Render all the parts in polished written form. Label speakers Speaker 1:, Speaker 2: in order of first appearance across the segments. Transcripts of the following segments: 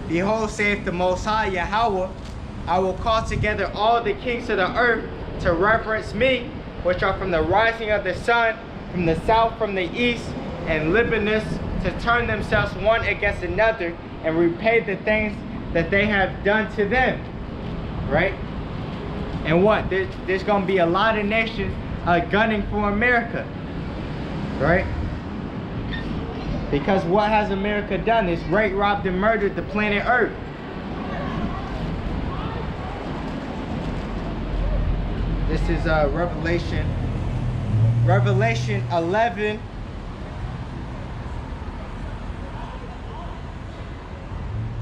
Speaker 1: Behold, saith the Most High Yahawah, I will call together all the kings of the earth to reverence me, which are from the rising of the sun, from the south, from the east, and Libanus, to turn themselves one against another and repay the things that they have done to them. Right? And what? There's going to be a lot of nations gunning for America. Right? Because what has America done? It's raped, robbed, and murdered the planet Earth. This is Revelation 11.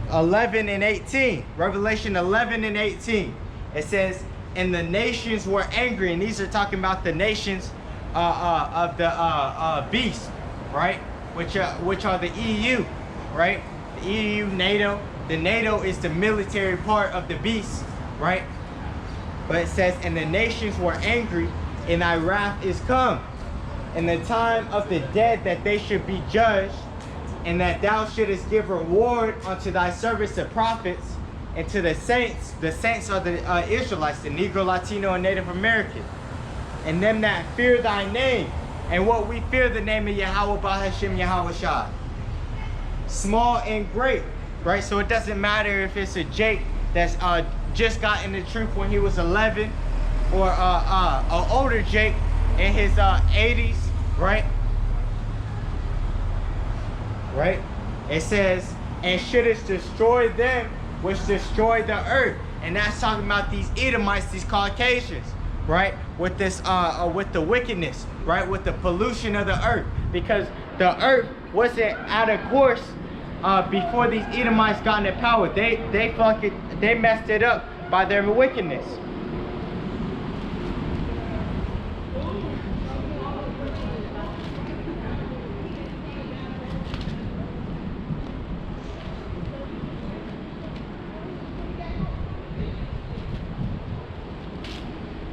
Speaker 1: And 18. Revelation 11 and 18. It says, and the nations were angry. And these are talking about the nations of the beast, right? Which are the EU, right? The EU, NATO. The NATO is the military part of the beast, right? But it says, and the nations were angry, and thy wrath is come, and the time of the dead that they should be judged, and that thou shouldest give reward unto thy servants the prophets, and to the saints. The saints are the Israelites, the Negro, Latino, and Native American, and them that fear thy name. And what we fear the name of Yahawah Bahashem Yahawashi, small and great, right? So it doesn't matter if it's a Jake that's just got in the truth when he was 11, or an older Jake in his 80s, right? Right? It says, and shouldest destroy them which destroy the earth. And that's talking about these Edomites, these Caucasians, right? With this with the wickedness, right? With the pollution of the earth. Because the earth wasn't out of course before these Edomites got into power. They messed it up by their wickedness.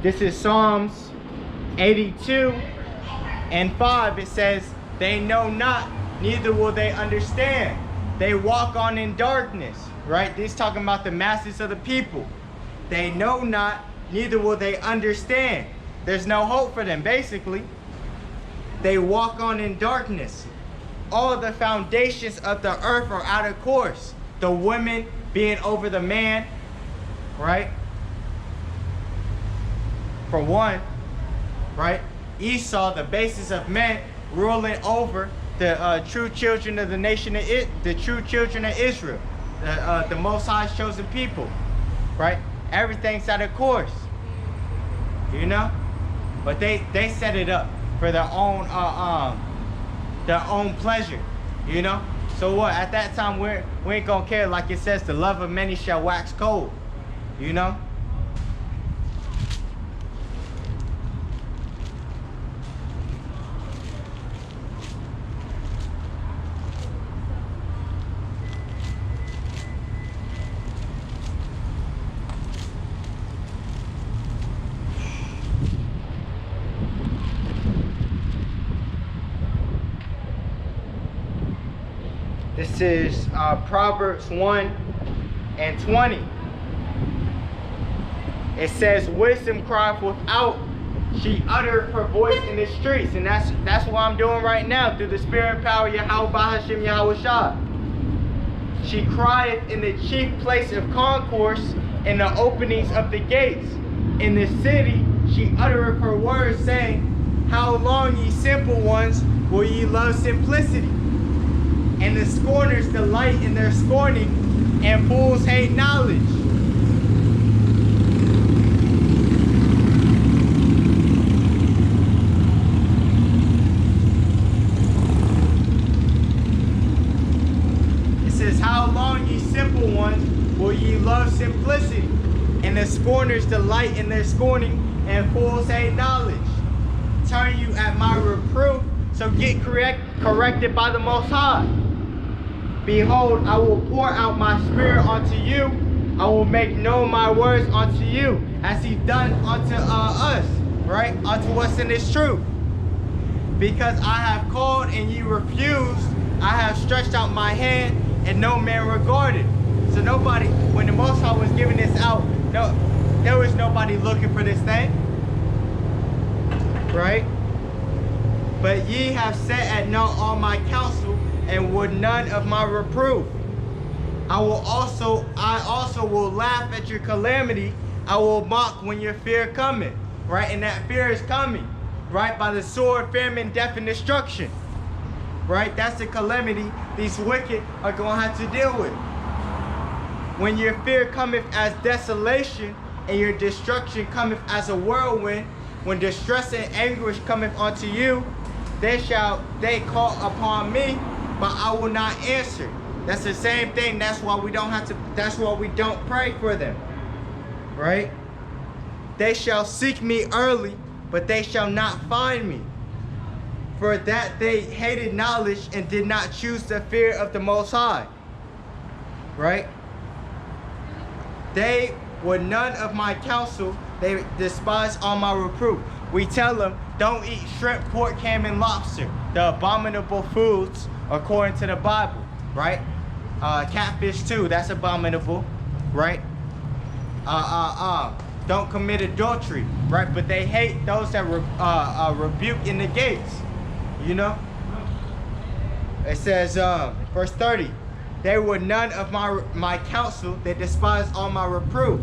Speaker 1: This is Psalms 82 and 5. It says, they know not, neither will they understand. They walk on in darkness. Right? This is talking about the masses of the people. They know not, neither will they understand. There's no hope for them, basically. They walk on in darkness. All the foundations of the earth are out of course. The women being over the man, right? For one, right? Esau, the basis of men, ruling over the true children of the nation of the true children of Israel, the Most High's chosen people, right? Everything's out of course, you know. But they set it up for their own pleasure, you know. So what? At that time, we ain't gonna care. Like it says, the love of many shall wax cold, you know. This is Proverbs 1 and 20. It says, wisdom crieth without, she uttereth her voice in the streets. And that's what I'm doing right now through the spirit and power of Yahawah Bahashem Yahawashi. She crieth in the chief place of concourse, in the openings of the gates. In the city she uttereth her words, saying, how long, ye simple ones, will ye love simplicity? And the scorners delight in their scorning, and fools hate knowledge. It says, how long, ye simple ones, will ye love simplicity? And the scorners delight in their scorning, and fools hate knowledge. Turn you at my reproof, so get corrected by the Most High. Behold, I will pour out my spirit unto you. I will make known my words unto you, as he done unto us, right? Unto us in this truth. Because I have called and ye refused, I have stretched out my hand and no man regarded. So nobody, when the Most High was giving this out, no, there was nobody looking for this thing, right? But ye have set at naught all my counsel, and would none of my reproof. I also will laugh at your calamity. I will mock when your fear cometh, right? And that fear is coming, right? By the sword, famine, death, and destruction, right? That's the calamity these wicked are going to have to deal with. When your fear cometh as desolation, and your destruction cometh as a whirlwind, when distress and anguish cometh unto you, they call upon me, but I will not answer. That's the same thing. That's why we don't pray for them, right? They shall seek me early, but they shall not find me. For that they hated knowledge and did not choose the fear of the Most High, right? They were none of my counsel. They despise all my reproof. We tell them, don't eat shrimp, pork, ham, and lobster, the abominable foods according to the Bible, right? Catfish too, that's abominable, right? Don't commit adultery, right? But they hate those that rebuke in the gates, you know? It says, verse 30, they were none of my counsel, they despise all my reproof.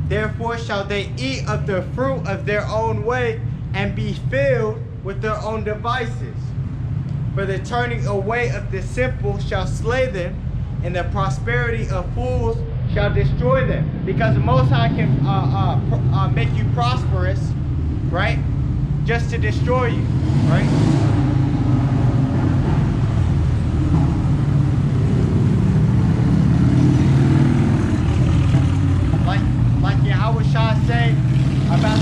Speaker 1: Therefore shall they eat of the fruit of their own way, and be filled with their own devices. For the turning away of the simple shall slay them, and the prosperity of fools shall destroy them. Because the Most High can make you prosperous, right? Just to destroy you, right? Like Yahawashi say about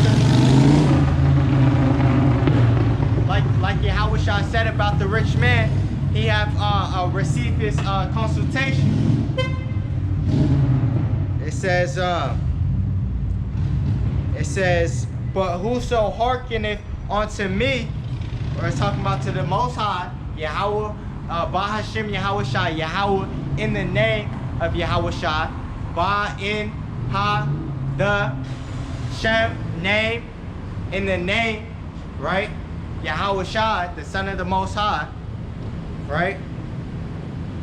Speaker 1: like Yahawashi said about the rich man, he have received his consultation. It says, but whoso hearkeneth unto me, or it's talking about to the Most High, Yahawah, Bahashem Yahawashi, Yahawah, in the name of Yahawashi, Ba in Ha, the Shem, name, in the name, right? Yahawashi, the Son of the Most High, right?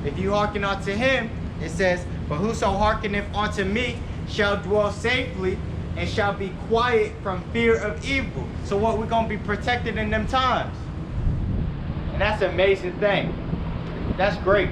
Speaker 1: If you hearken unto him, it says, but whoso hearkeneth unto me shall dwell safely and shall be quiet from fear of evil. So what, we're going to be protected in them times. And that's an amazing thing. That's great.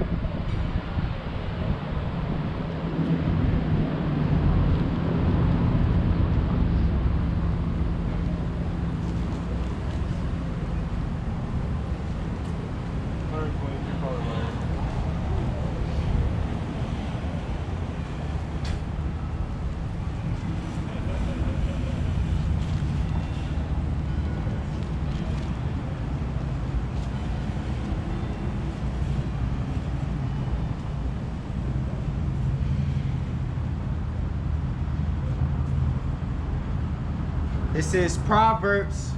Speaker 1: This is Proverbs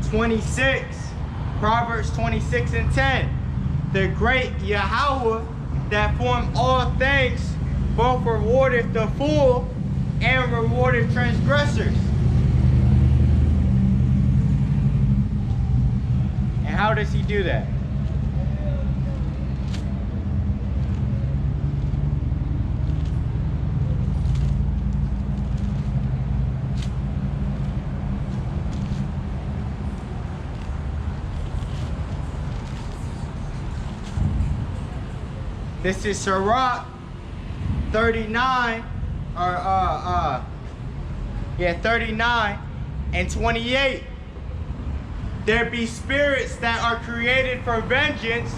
Speaker 1: 26. Proverbs 26 and 10. The great Yahawah that formed all things, both rewardeth the fool and rewardeth transgressors. And how does he do that? This is Sirach 39, or 39 and 28. There be spirits that are created for vengeance,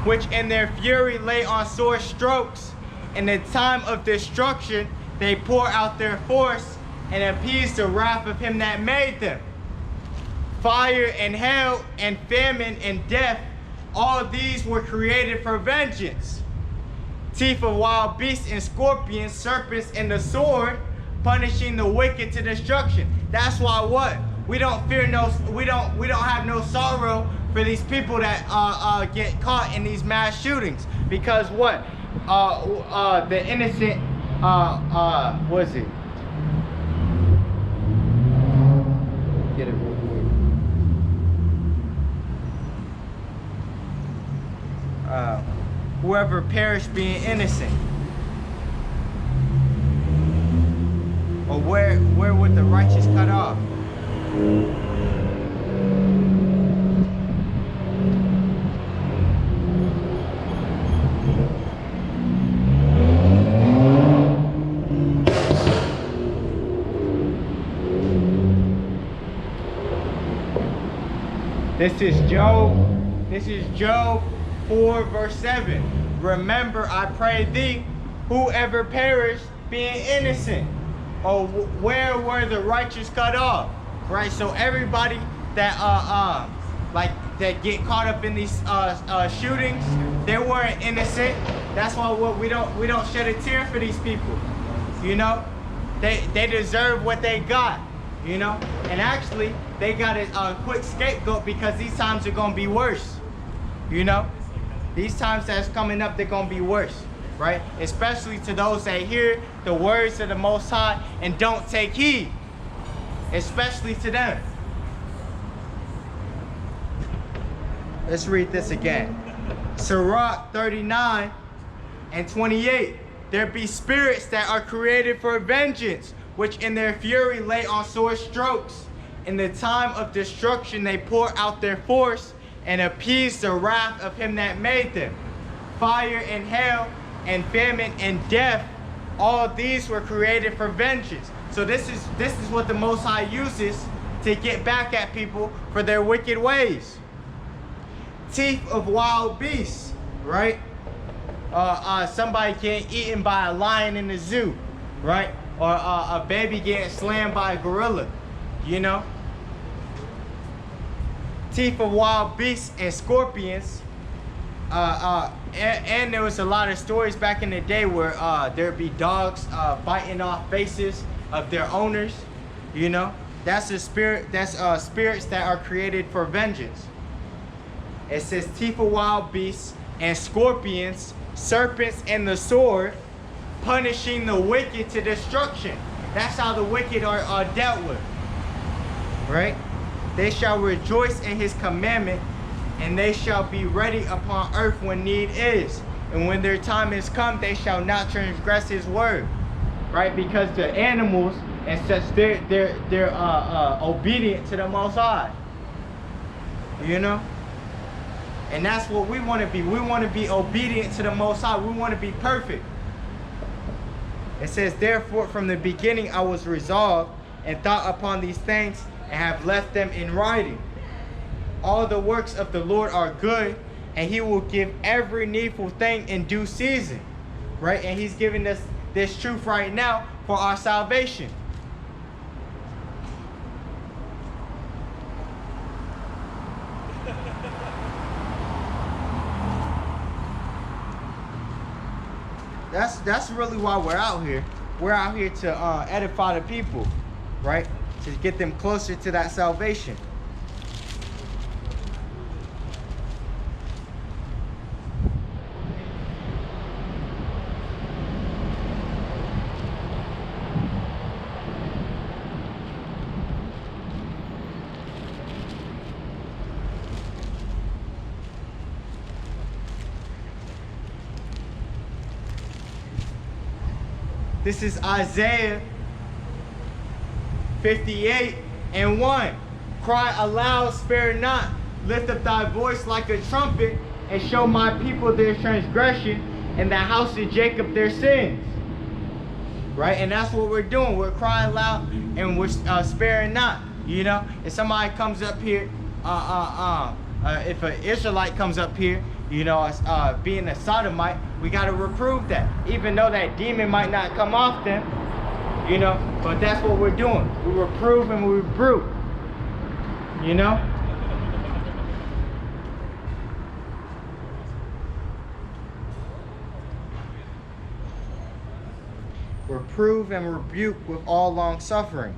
Speaker 1: which in their fury lay on sore strokes. In the time of destruction, they pour out their force and appease the wrath of him that made them. Fire and hail and famine and death, all these were created for vengeance. Teeth of wild beasts and scorpions, serpents, and the sword, punishing the wicked to destruction. That's why what? We don't fear we don't have no sorrow for these people that get caught in these mass shootings. Because what? the innocent, what is it? Get it real quick. Whoever perished being innocent. Or where would the righteous cut off? This is Job 4 verse 7. Remember, I pray thee, whoever perished being innocent. Or where were the righteous cut off? Right? So everybody that like that get caught up in these shootings, they weren't innocent. That's why we don't shed a tear for these people. You know? They deserve what they got. You know, and actually they got a quick scapegoat because these times are gonna be worse. You know, these times that's coming up, they're gonna be worse, right? Especially to those that hear the words of the Most High and don't take heed, especially to them. Let's read this again. Sirach 39 and 28. There be spirits that are created for vengeance, which in their fury lay on sore strokes. In the time of destruction they pour out their force and appease the wrath of him that made them. Fire and hail and famine and death, all these were created for vengeance. So this is what the Most High uses to get back at people for their wicked ways. Teeth of wild beasts, right? Somebody getting eaten by a lion in the zoo, right? Or a baby getting slammed by a gorilla, you know? Teeth of wild beasts and scorpions. And there was a lot of stories back in the day where there'd be dogs biting off faces of their owners, you know? That's a spirit, that's spirits that are created for vengeance. It says teeth of wild beasts and scorpions, serpents and the sword, punishing the wicked to destruction. That's how the wicked are dealt with, right? They shall rejoice in his commandment, and they shall be ready upon earth when need is. And when their time is come, they shall not transgress his word, right? Because the animals and such, they're obedient to the Most High, you know? And that's what we want to be. We want to be obedient to the Most High. We want to be perfect. It says, therefore, from the beginning I was resolved and thought upon these things and have left them in writing. All the works of the Lord are good, and he will give every needful thing in due season, right? And he's giving us this truth right now for our salvation. That's really why we're out here. We're out here to edify the people, right? To get them closer to that salvation. This is Isaiah 58 and 1. Cry aloud, spare not. Lift up thy voice like a trumpet, and show my people their transgression, and the house of Jacob their sins. Right? And that's what we're doing. We're crying loud and we're sparing not. You know? If somebody comes up here, if an Israelite comes up here, you know, being a sodomite, we got to reprove that. Even though that demon might not come off them, you know, but that's what we're doing. We reprove and we rebuke, you know? Reprove and rebuke with all long suffering.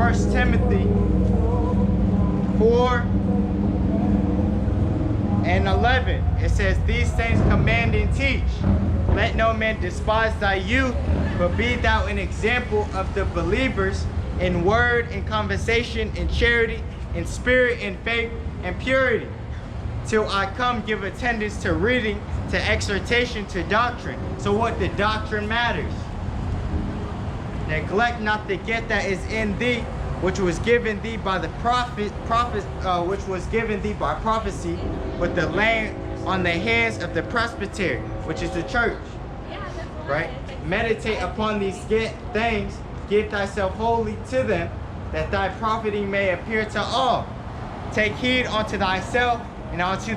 Speaker 1: 1 Timothy 4:11. It says, these things command and teach. Let no man despise thy youth, but be thou an example of the believers in word, in conversation, in charity, in spirit, in faith, and purity. Till I come, give attendance to reading, to exhortation, to doctrine. So what? The doctrine matters. Neglect not the gift that is in thee, which was given thee by the which was given thee by prophecy, with the laying on the hands of the presbytery, which is the church. Right? Meditate upon these things, give thyself wholly to them, that thy profiting may appear to all. Take heed unto thyself and unto